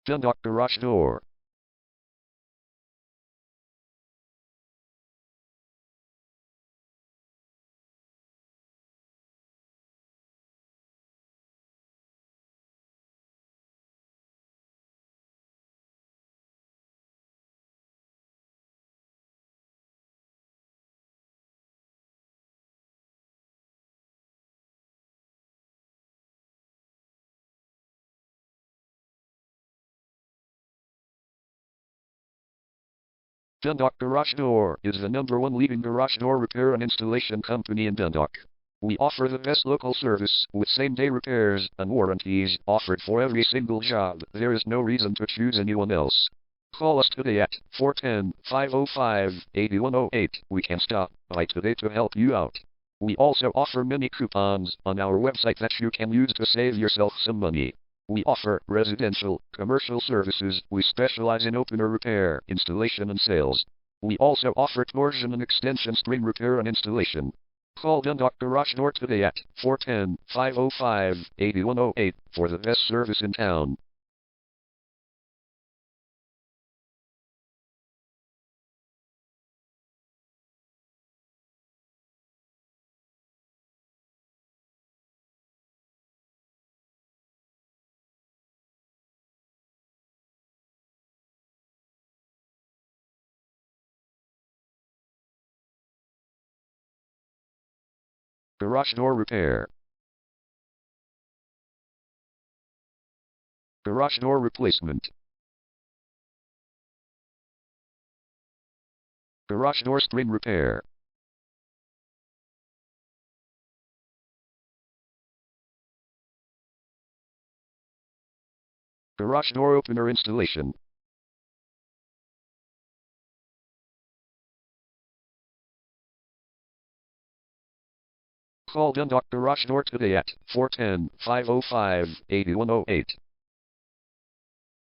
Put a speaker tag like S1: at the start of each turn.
S1: Dundalk garage door. Dundalk Garage Door is the #1 leading garage door repair and installation company in Dundalk. We offer the best local service with same-day repairs and warranties offered for every single job. There is no reason to choose anyone else. Call us today at 410-505-8108. We can stop by today to help you out. We also offer many coupons on our website that you can use to save yourself some money. We offer residential, commercial services. We specialize in opener repair, installation and sales. We also offer torsion and extension string repair and installation. Call Dundalk Garage Door today at 410-505-8108 for the best service in town. Garage door repair. Garage door replacement. Garage door string repair. Garage door opener installation. Call Dundalk Garage Door today at 410-505-8108.